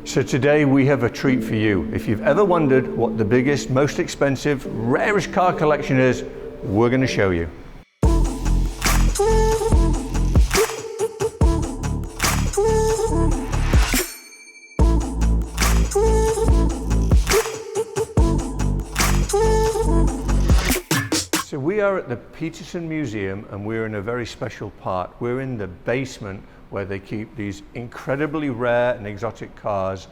So today we have a treat for you. If you've ever wondered what the biggest, most expensive, rarest car collection is, we're going to show you. So we are at the Petersen Museum and we're in a very special part. We're in the basement where they keep these incredibly rare and exotic cars,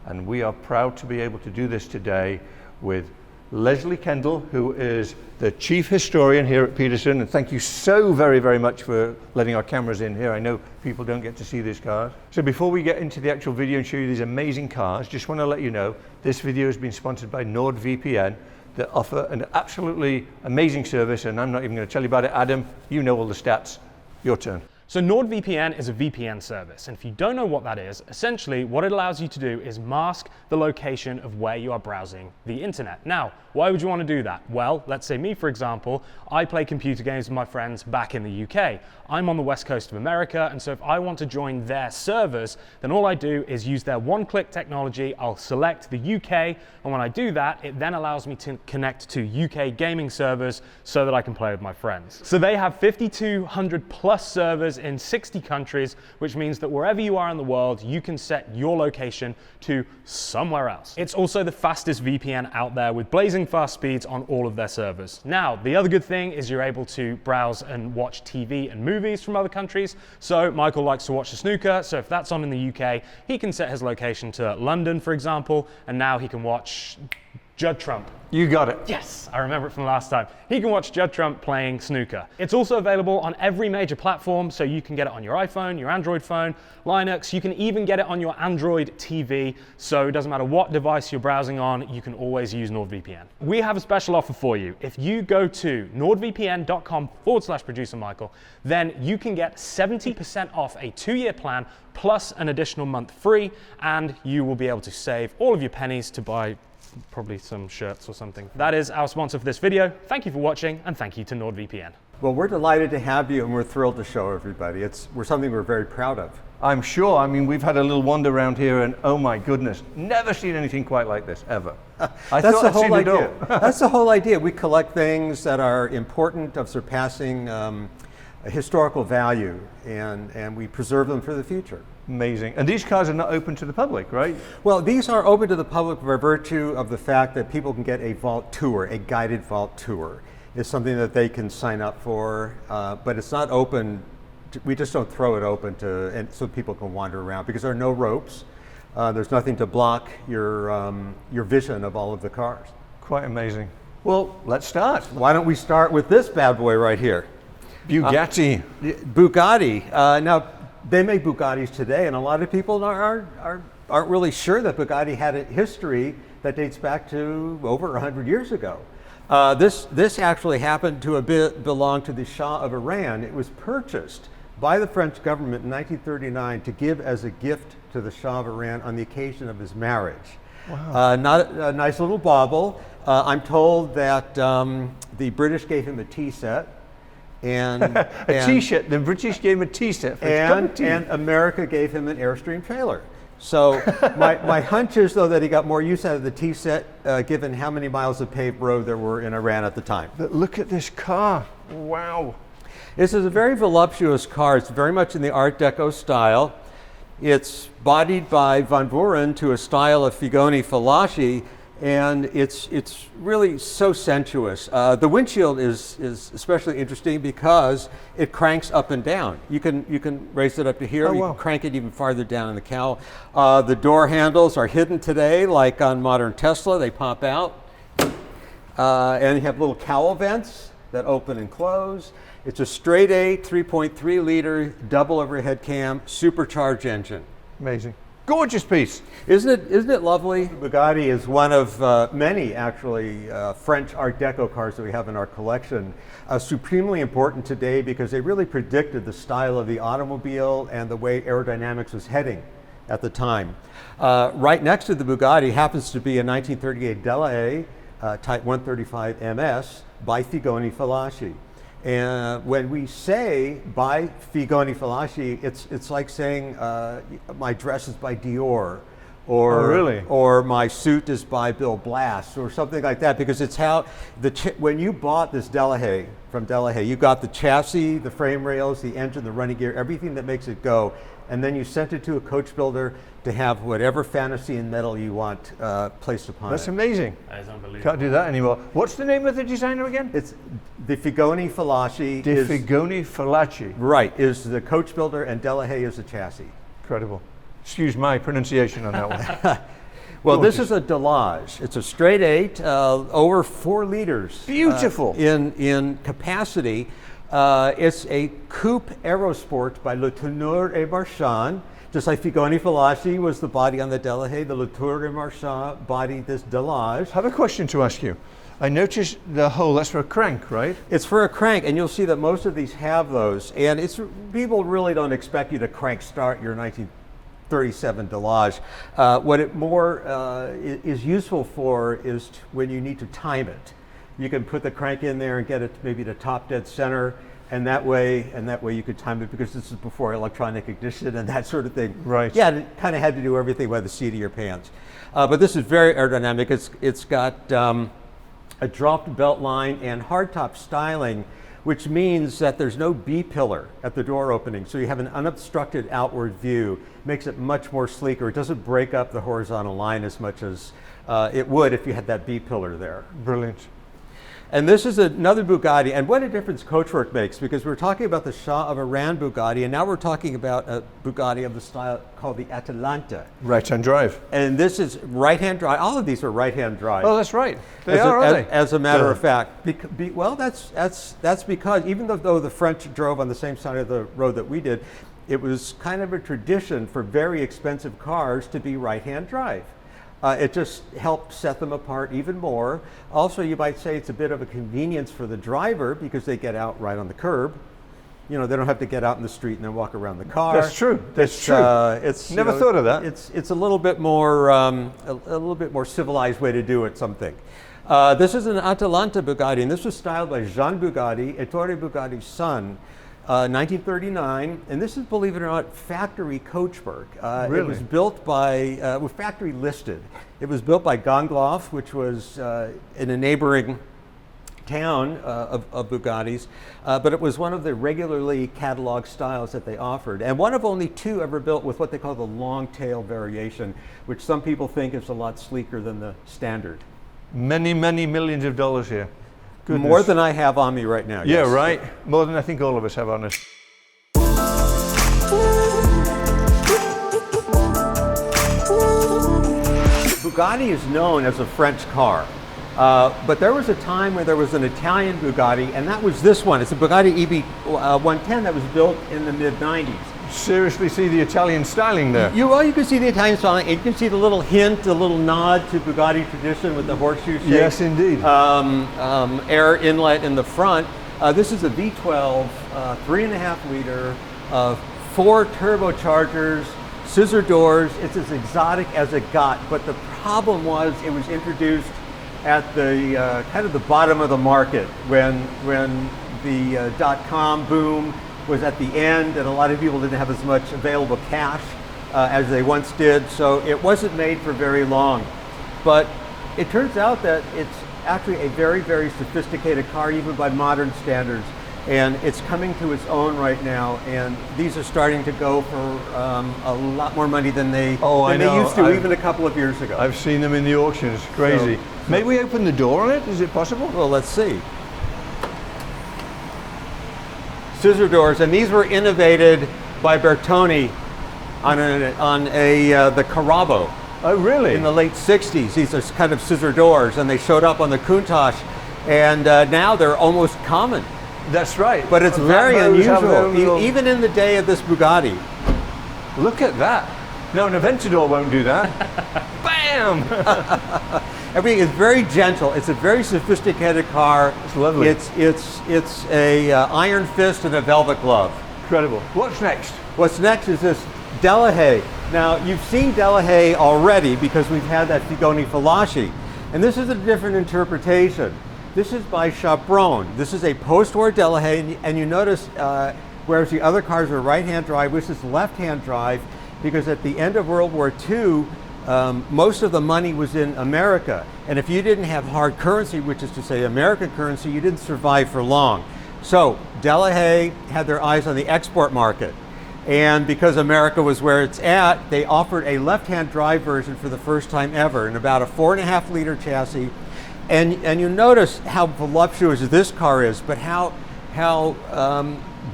and we are proud to be able to do this today with Leslie Kendall, who is the chief historian here at Petersen, and thank you so very much for letting our cameras in here. I know people don't get to see these cars. So before we get into the actual video and show you these amazing cars, just want to let you know this video has been sponsored by NordVPN that offer an absolutely amazing service, and I'm not even going to tell you about it. Adam, you know all the stats. Your turn. So NordVPN is a VPN service, and if you don't know what that is, essentially what it allows you to do is mask the location of where you are browsing the internet. Now, why would you want to do that? Well, let's say me, for example, I play computer games with my friends back in the UK. I'm on the west coast of America, and so if I want to join their servers, then all I do is use their one-click technology. I'll select the UK, and when I do that, it then allows me to connect to UK gaming servers so that I can play with my friends. So they have 5,200 plus servers in 60 countries, which means that wherever you are in the world, you can set your location to somewhere else. It's also the fastest VPN out there with blazing fast speeds on all of their servers. Now, the other good thing is you're able to browse and watch TV and movies from other countries. So Michael likes to watch the snooker, so if that's on in the UK, he can set his location to London, for example, and now he can watch Judd Trump. You got it. Yes, I remember it from last time. He can watch Judd Trump playing snooker. It's also available on every major platform, so you can get it on your iPhone, your Android phone, Linux. You can even get it on your Android TV, so it doesn't matter what device you're browsing on, you can always use NordVPN. We have a special offer for you. If you go to nordvpn.com/producer Michael, then you can get 70% off a 2-year plan plus an additional month free, and you will be able to save all of your pennies to buy probably some shirts or something. That is our sponsor for this video. Thank you for watching, and thank you to NordVPN. Well, we're delighted to have you, and we're thrilled to show everybody. We're something we're very proud of. I'm sure. I mean, we've had a little wander around here, and oh my goodness, never seen anything quite like this, ever. That's the whole idea. That's the whole idea. We collect things that are important, of surpassing historical value, and we preserve them for the future. Amazing. And these cars are not open to the public, right? Well, these are open to the public by virtue of the fact that people can get a vault tour, a guided vault tour. It's something that they can sign up for, but it's not open. We just don't throw it open so people can wander around, because there are no ropes. There's nothing to block your vision of all of the cars. Quite amazing. Well, let's start. Why don't we start with this bad boy right here? Bugatti. Bugatti. Now, they make Bugattis today, and a lot of people aren't really sure that Bugatti had a history that dates back to over 100 years ago. This actually happened to belong to the Shah of Iran. It was purchased by the French government in 1939 to give as a gift to the Shah of Iran on the occasion of his marriage. Wow. Not a nice little bauble. I'm told that the British gave him a tea set. A T-shirt. The British gave him a T-shirt for his cup of tea. And America gave him an Airstream trailer. So my hunch is, though, that he got more use out of the T-set given how many miles of paved road there were in Iran at the time. But look at this car. Wow. This is a very voluptuous car. It's very much in the Art Deco style. It's bodied by Van Vuren to a style of Figoni-Falaschi, and it's really so sensuous. The windshield is especially interesting because it cranks up and down. You can raise it up to here. Oh, wow. You can crank it even farther down in the cowl. The door handles are hidden today, like on modern Tesla. They pop out, and you have little cowl vents that open and close. It's a straight 8, 3.3 liter double overhead cam supercharged engine. Amazing. Gorgeous piece. Isn't it lovely? Bugatti is one of many, actually, French Art Deco cars that we have in our collection. Supremely important today because they really predicted the style of the automobile and the way aerodynamics was heading at the time. Right next to the Bugatti happens to be a 1938 Delahaye Type 135 MS by Figoni-Falaschi. And when we say by Figoni-Falaschi, it's like saying my dress is by Dior, or Oh, really? or my suit is by Bill Blass, or something like that, because it's how when you bought this Delahaye from Delahaye, you got the chassis, the frame rails, the engine, the running gear, everything that makes it go, and then you sent it to a coach builder to have whatever fantasy and metal you want placed upon That's it. amazing. That is unbelievable. Can't do that anymore. What's the name of the designer again? It's the Figoni Falaschi. De Figoni Falaschi. Right, is the coach builder, and Delahaye is the chassis. Incredible. Excuse my pronunciation on that one. Well, this Gorgeous. is a Delage. It's a straight 8, over 4 liters. Beautiful. In capacity. It's a Coupe Aerosport by Le Tourneur et Marchand. Just like Figoni Falaschi was the body on the Delahaye, the Le Tourneur et Marchand bodied this Delage. I have a question to ask you. I noticed the hole, that's for a crank, right? It's for a crank, and you'll see that most of these have those. And people really don't expect you to crank start your 1937 Delage. What it more is useful for is when you need to time it. You can put the crank in there and get it maybe to top dead center, and that way you could time it, because this is before electronic ignition and that sort of thing. Right. Yeah, it kind of had to do everything by the seat of your pants. But this is very aerodynamic. It's got a dropped belt line and hardtop styling, which means that there's no B-pillar at the door opening, so you have an unobstructed outward view. Makes it much more sleeker. It doesn't break up the horizontal line as much as it would if you had that B-pillar there. Brilliant. And this is another Bugatti, and what a difference coachwork makes, because we're talking about the Shah of Iran Bugatti, and now we're talking about a Bugatti of the style called the Atalante. Right-hand drive. And this is right-hand drive. All of these are right-hand drive. Oh, that's right. They aren't they? As a matter of fact. Well, that's because even though the French drove on the same side of the road that we did, it was kind of a tradition for very expensive cars to be right-hand drive. It just helped set them apart even more. Also, you might say it's a bit of a convenience for the driver, because they get out right on the curb. You know, they don't have to get out in the street and then walk around the car. That's true. That's true. It's Never thought of that. It's a little bit more a little bit more civilized way to do it. Something. This is an Atalante Bugatti, and this was styled by Jean Bugatti, Ettore Bugatti's son. 1939, and this is, believe it or not, factory coachwork. Really? It was built by, factory listed. It was built by Gangloff, which was in a neighboring town of Bugattis, but it was one of the regularly cataloged styles that they offered, and one of only 2 ever built with what they call the long tail variation, which some people think is a lot sleeker than the standard. Many, many millions of dollars here. Goodness. More than I have on me right now. Yeah, yes. right. More than I think all of us have on us. Bugatti is known as a French car, but there was a time when there was an Italian Bugatti, and that was this one. It's a Bugatti EB110 that was built in the mid-90s. Seriously, see the Italian styling there. You can see the Italian styling. You can see the little hint, the little nod to Bugatti tradition with the horseshoe shape. Yes, indeed. Air inlet in the front. This is a V12, 3.5 liter, 4 turbochargers, scissor doors. It's as exotic as it got, but the problem was it was introduced at the kind of the bottom of the market when the .com boom was at the end, and a lot of people didn't have as much available cash as they once did, so it wasn't made for very long. But it turns out that it's actually a very, very sophisticated car, even by modern standards, and it's coming to its own right now, and these are starting to go for a lot more money than they used to even a couple of years ago. I've seen them in the auctions. Crazy. May we open the door on it? Is it possible? Well, let's see. Scissor doors, and these were innovated by Bertoni on the Carrabbo. Oh, really? In the late 60s. These are kind of scissor doors, and they showed up on the Countach, and now they're almost common. That's right. But it's very unusual, little... even in the day of this Bugatti. Look at that. No, an Aventador won't do that. Bam! Everything is very gentle. It's a very sophisticated car. It's lovely. It's a iron fist and a velvet glove. Incredible. What's next? What's next is this Delahaye. Now, you've seen Delahaye already because we've had that Figoni Falaschi. And this is a different interpretation. This is by Chaperon. This is a post-war Delahaye, and you notice, whereas the other cars are right-hand drive, this is left-hand drive, because at the end of World War II, most of the money was in America. And if you didn't have hard currency, which is to say American currency, you didn't survive for long. So Delahaye had their eyes on the export market. And because America was where it's at, they offered a left-hand drive version for the first time ever in about a 4.5 liter chassis. And you notice how voluptuous this car is, but how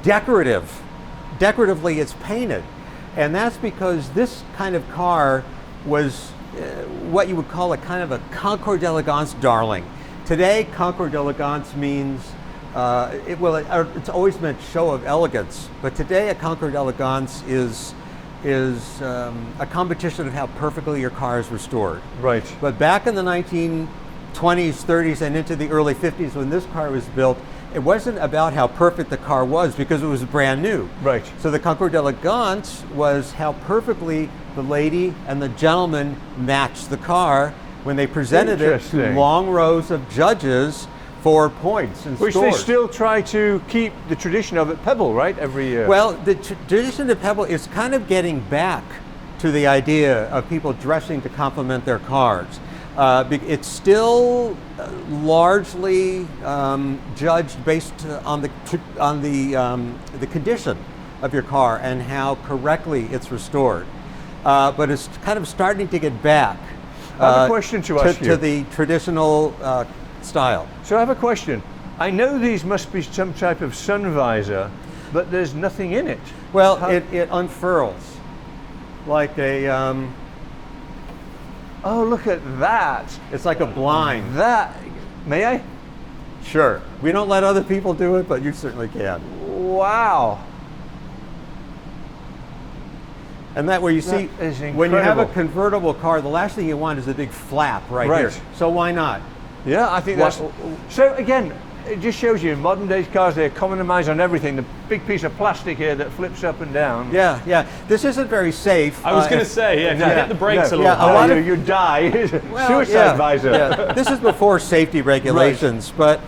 decoratively it's painted. And that's because this kind of car was what you would call a kind of a Concours d'Elegance darling. Today, Concours d'Elegance means, it's always meant show of elegance, but today a Concours d'Elegance is a competition of how perfectly your car is restored. Right. But back in the 1920s, 30s, and into the early 50s when this car was built, it wasn't about how perfect the car was because it was brand new. Right. So the Concours d'Elegance was how perfectly the lady and the gentleman matched the car when they presented it to long rows of judges for points and Which scores. they still try to keep the tradition of at Pebble, right, every year? Well, the tradition of Pebble is kind of getting back to the idea of people dressing to complement their cars. It's still largely judged based on the condition of your car and how correctly it's restored. But it's kind of starting to get back I have a question to ask you. To the traditional style. So I have a question. I know these must be some type of sun visor, but there's nothing in it. Well, it unfurls like a... oh, look at that. It's like a blind. That, may I? Sure. We don't let other people do it, but you certainly can. Wow. And that where you see, is when you have a incredible. convertible car, the last thing you want is a big flap right here. So why not? Yeah, I think that's... So again, it just shows you in modern day cars, they economize on everything. The big piece of plastic here that flips up and down. Yeah, yeah. This isn't very safe. I was going to say, if you hit the brakes a little a hard, lot of you die. Well, Suicide visor. Yeah. This is before safety regulations, but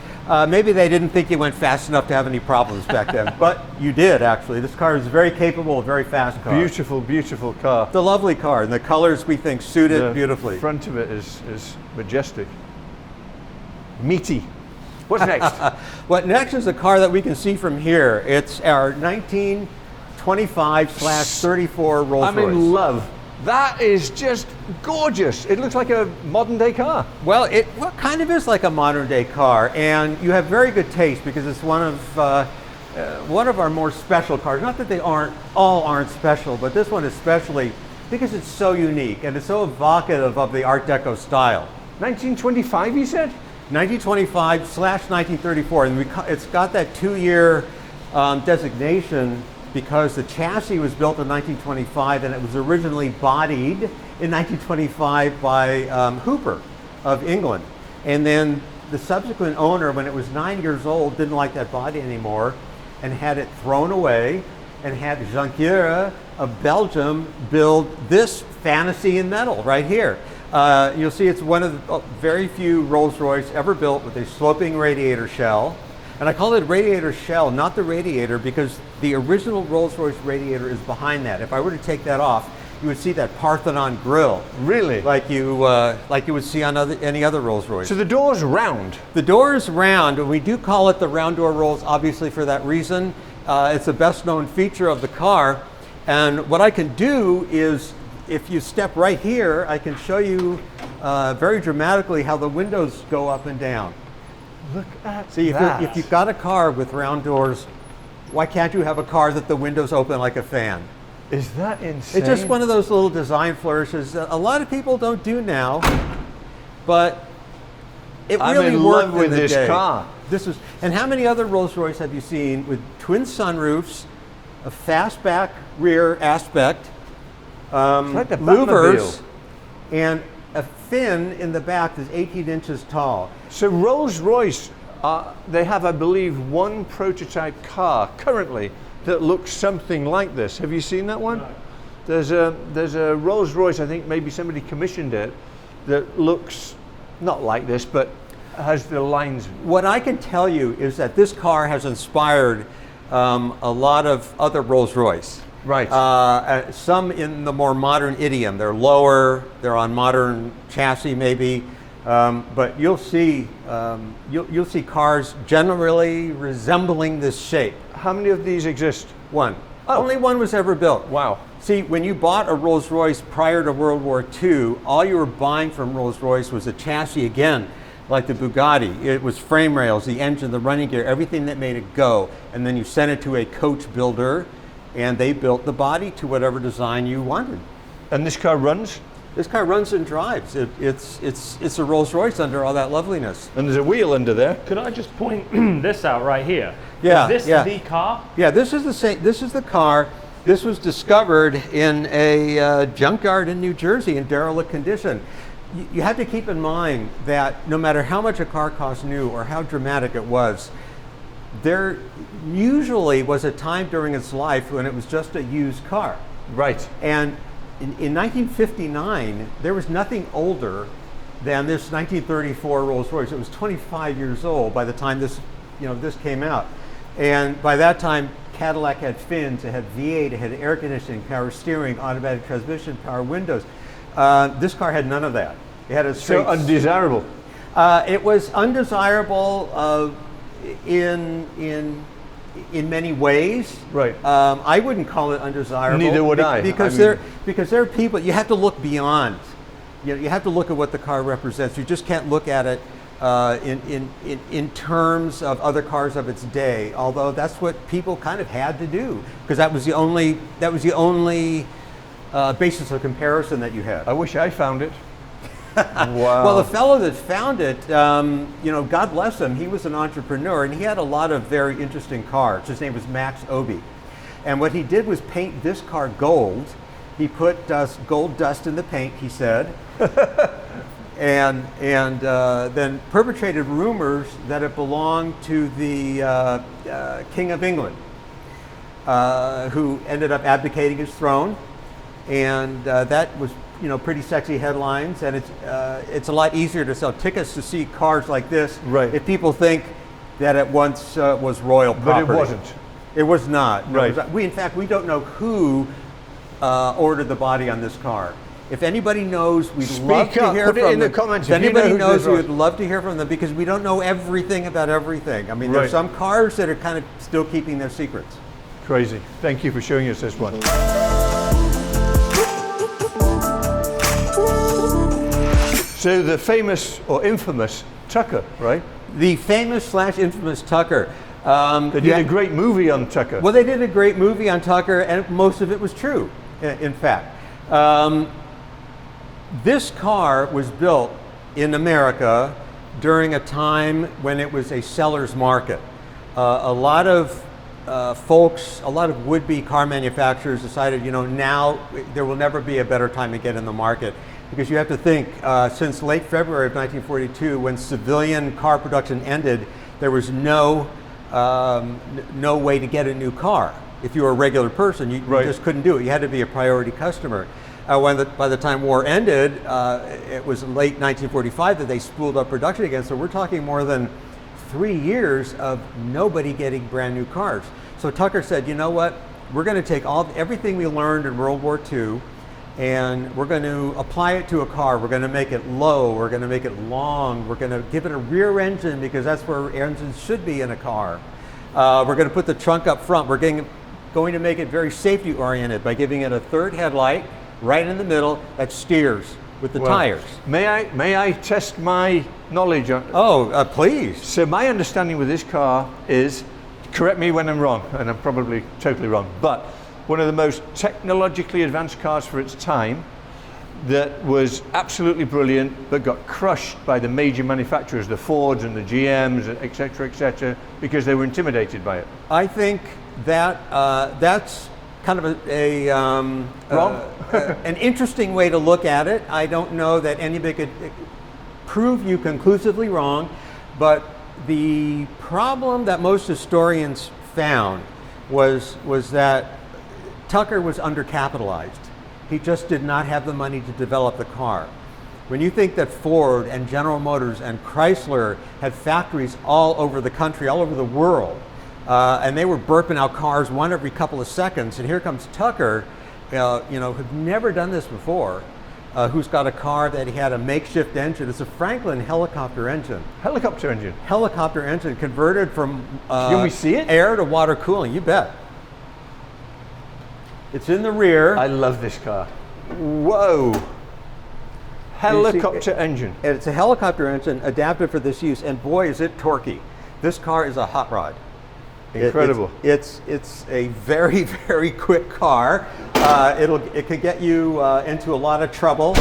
maybe they didn't think you went fast enough to have any problems back then. But you did, actually. This car is very capable, a very fast car. Beautiful, beautiful car. The lovely car, and the colors we think suit it beautifully. The front of it is majestic. Meaty. What's next? What next is a car that we can see from here. It's our 1925/34 Rolls-Royce. I'm in love. That is just gorgeous. It looks like a modern day car. Well, it kind of is like a modern day car, and you have very good taste because it's one of our more special cars. Not that they all aren't special, but this one especially because it's so unique and it's so evocative of the Art Deco style. 1925, you said? 1925/1934, and it's got that 2-year designation because the chassis was built in 1925 and it was originally bodied in 1925 by Hooper of England. And then the subsequent owner, when it was 9 years old, didn't like that body anymore and had it thrown away and had Ghia of Belgium build this fantasy in metal right here. You'll see it's one of the very few Rolls-Royce ever built with a sloping radiator shell. And I call it radiator shell, not the radiator, because the original Rolls-Royce radiator is behind that. If I were to take that off, you would see that Parthenon grille. Really? Like you would see on any other Rolls-Royce. So the door's round? The door is round, and we do call it the round door Rolls, obviously for that reason. It's the best known feature of the car. And what I can do is, if you step right here, I can show you very dramatically how the windows go up and down. Look at See, that. if you've got a car with round doors, why can't you have a car that the windows open like a fan? Is that insane? It's just one of those little design flourishes that a lot of people don't do now, but it really I'm in worked love with in the this day. car. And how many other Rolls-Royce have you seen with twin sunroofs, a fastback rear aspect, like the louvers, Batmobile. and a fin in the back that's 18 inches tall? So Rolls-Royce, they have, I believe, one prototype car currently that looks something like this. Have you seen that one? No. There's a Rolls-Royce, I think maybe somebody commissioned it, that looks not like this, but has the lines. What I can tell you is that this car has inspired a lot of other Rolls-Royce. Right. Some in the more modern idiom. They're lower, they're on modern chassis maybe, but you'll see cars generally resembling this shape. How many of these exist? One. Oh. Only one was ever built. Wow. See, when you bought a Rolls-Royce prior to World War II, all you were buying from Rolls-Royce was a chassis again, like the Bugatti. It was frame rails, the engine, the running gear, everything that made it go. And then you sent it to a coach builder, and they built the body to whatever design you wanted. And this car runs? This car runs and drives. It's a Rolls-Royce under all that loveliness. And there's a wheel under there. Could I just point this out right here? Yeah, Is this the car? Yeah, this is the same. This is the car. This was discovered in a junkyard in New Jersey in derelict condition. You have to keep in mind that no matter how much a car costs new or how dramatic it was, there usually was a time during its life when it was just a used car. Right. And in 1959, there was nothing older than this 1934 Rolls-Royce. It was 25 years old by the time this came out. And by that time, Cadillac had fins, it had V8, it had air conditioning, power steering, automatic transmission, power windows. This car had none of that. It had a straight... So undesirable. It was undesirable in many ways. Right. I wouldn't call it undesirable. Neither would I. Because there are people, you have to look beyond. You have to look at what the car represents. You just can't look at it in terms of other cars of its day, although that's what people kind of had to do, because that was the only basis of comparison that you had. I wish I found it. Wow. Well, the fellow that found it, God bless him, he was an entrepreneur and he had a lot of very interesting cars. His name was Max Obie. And what he did was paint this car gold. He put gold dust in the paint, he said, and then perpetrated rumors that it belonged to the King of England, who ended up abdicating his throne. And that was pretty sexy headlines, and it's a lot easier to sell tickets to see cars like this right. if people think that it once was royal property. But it wasn't. It was not. No, right. In fact, we don't know who ordered the body on this car. If anybody knows, we'd love to hear from them. Put it in the comments. If anybody knows, we would love to hear from them, because we don't know everything about everything. I mean, there's some cars that are kind of still keeping their secrets. Crazy. Thank you for showing us this one. So the famous or infamous Tucker, right? The famous / infamous Tucker. They did a great movie on Tucker. Well, they did a great movie on Tucker, and most of it was true, in fact. This car was built in America during a time when it was a seller's market. A lot of folks, a lot of would-be car manufacturers decided, now there will never be a better time to get in the market. Because you have to think, since late February of 1942, when civilian car production ended, there was no way to get a new car. If you were a regular person, you just couldn't do it. You had to be a priority customer. By the time war ended, it was late 1945 that they spooled up production again. So we're talking more than 3 years of nobody getting brand new cars. So Tucker said, you know what? We're going to take everything we learned in World War II, and we're going to apply it to a car. We're going to make it low. We're going to make it long. We're going to give it a rear engine, because that's where engines should be in a car. We're going to put the trunk up front. We're going to make it very safety oriented by giving it a third headlight right in the middle that steers with the tires. May I test my knowledge on? Oh, please. So my understanding with this car is, correct me when I'm wrong, and I'm probably totally wrong, but one of the most technologically advanced cars for its time, that was absolutely brilliant, but got crushed by the major manufacturers, the Fords and the GMs, et cetera, because they were intimidated by it. I think that that's kind of an interesting way to look at it. I don't know that anybody could prove you conclusively wrong, but the problem that most historians found was that Tucker was undercapitalized. He just did not have the money to develop the car. When you think that Ford and General Motors and Chrysler had factories all over the country, all over the world, and they were burping out cars one every couple of seconds. And here comes Tucker, who've never done this before, who's got a car that he had a makeshift engine. It's a Franklin helicopter engine. Helicopter engine? Helicopter engine converted from Can we see it? Air to water cooling, you bet. It's in the rear. I love this car. Whoa. Helicopter engine. And it's a helicopter engine adapted for this use, and boy is it torquey. This car is a hot rod. Incredible. It's a very, very quick car. It could get you into a lot of trouble.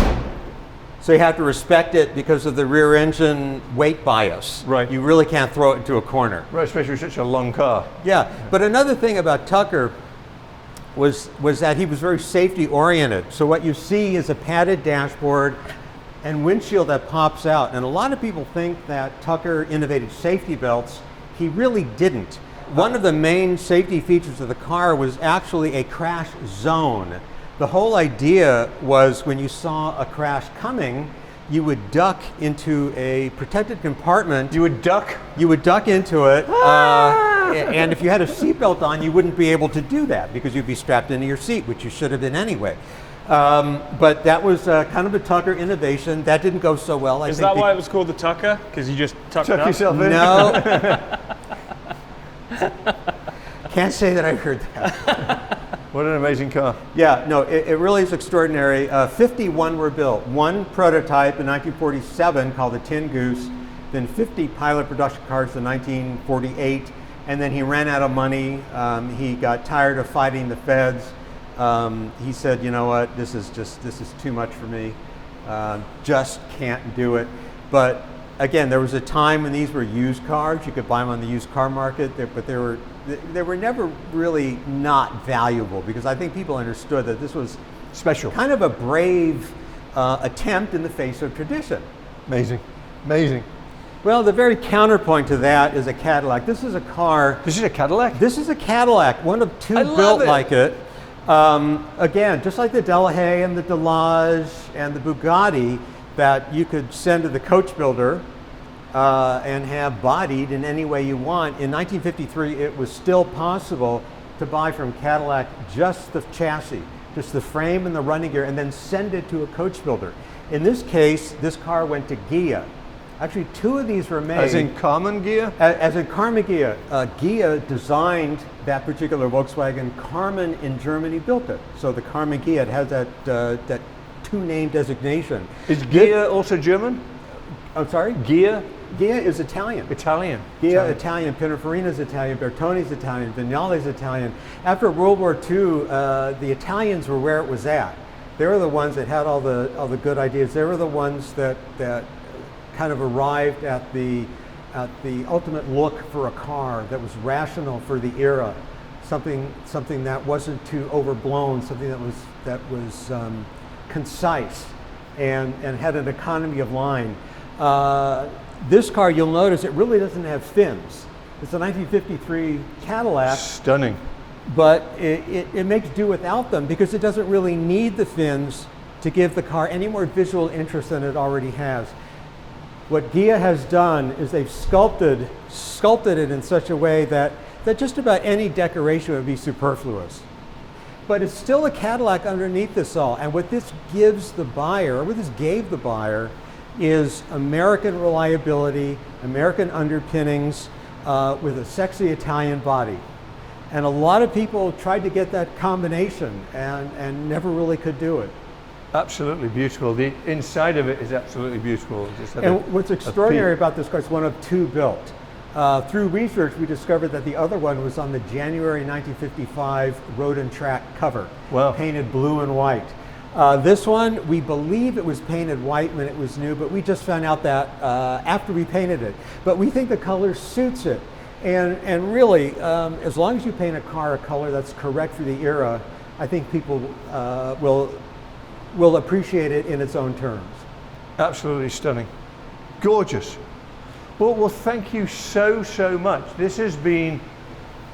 So you have to respect it because of the rear engine weight bias. Right. You really can't throw it into a corner. Right, especially with such a long car. Yeah, but another thing about Tucker was that he was very safety oriented. So what you see is a padded dashboard and windshield that pops out. And a lot of people think that Tucker innovated safety belts. He really didn't. One of the main safety features of the car was actually a crash zone. The whole idea was when you saw a crash coming, you would duck into a protected compartment. You would duck? You would duck into it. And if you had a seatbelt on, you wouldn't be able to do that because you'd be strapped into your seat, which you should have been anyway. But that was kind of a Tucker innovation. That didn't go so well. Is that why it was called the Tucker? Because you just tucked Tuck up? yourself in? No. Can't say that I heard that. What an amazing car. Yeah, no, it really is extraordinary. 51 were built. One prototype in 1947 called the Tin Goose, then 50 pilot production cars in 1948, and then he ran out of money. He got tired of fighting the feds. He said, you know what, this is too much for me. Just can't do it. But again, there was a time when these were used cars. You could buy them on the used car market, but they were never really not valuable because I think people understood that this was Special. kind of a brave attempt in the face of tradition. Amazing. Amazing. Well, the very counterpoint to that is a Cadillac. This is a car. This is a Cadillac? This is a Cadillac, one of two I love built it. like it. Again, just like the Delahaye and the Delage and the Bugatti that you could send to the coach builder and have bodied in any way you want. In 1953, it was still possible to buy from Cadillac just the chassis, just the frame and the running gear, and then send it to a coach builder. In this case, this car went to Ghia. Actually, two of these were made. As in Carmen Ghia? As in Carmen Ghia. Ghia designed that particular Volkswagen. Carmen in Germany built it. So the Carmen Ghia, it has that two-name designation. Is Ghia also German? I'm sorry? Ghia? Ghia is Italian. Italian. Ghia, Italian. Pininfarina's Italian. Bertoni's Italian. Vignale's Italian. After World War II, the Italians were where it was at. They were the ones that had all the good ideas. They were the ones that kind of arrived at the ultimate look for a car that was rational for the era, something that wasn't too overblown, something that was concise and had an economy of line. This car, you'll notice, it really doesn't have fins. It's a 1953 Cadillac. Stunning. But it makes do without them because it doesn't really need the fins to give the car any more visual interest than it already has. What Ghia has done is they've sculpted it in such a way that just about any decoration would be superfluous. But it's still a Cadillac underneath this all. And what this gives the buyer, or what this gave the buyer, is American reliability, American underpinnings with a sexy Italian body. And a lot of people tried to get that combination and never really could do it. Absolutely beautiful. The inside of it is absolutely beautiful. And what's extraordinary about this car, it's one of two built. Through research, we discovered that the other one was on the January 1955 Road and Track cover, Wow. painted blue and white. This one, we believe it was painted white when it was new, but we just found out that after we painted it. But we think the color suits it. And really, as long as you paint a car a color that's correct for the era, I think people will appreciate it in its own terms. Absolutely stunning. Gorgeous. Well, thank you so much. This has been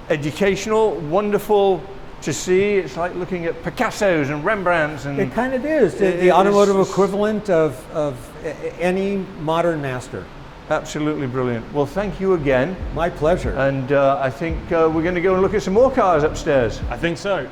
educational, wonderful to see. It's like looking at Picassos and Rembrandts. And It kind of is, the automotive equivalent of any modern master. Absolutely brilliant. Well, thank you again. My pleasure. And I think we're going to go and look at some more cars upstairs. I think so.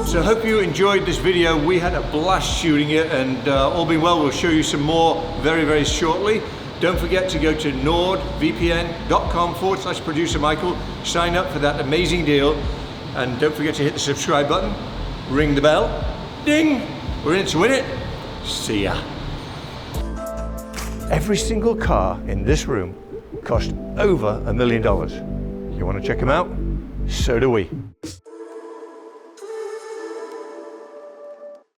So I hope you enjoyed this video. We had a blast shooting it, and all being well, we'll show you some more very, very shortly. Don't forget to go to nordvpn.com/producer Michael, sign up for that amazing deal, and don't forget to hit the subscribe button, ring the bell, ding, we're in it to win it. See ya. Every single car in this room cost over $1 million. You want to check them out? So do we.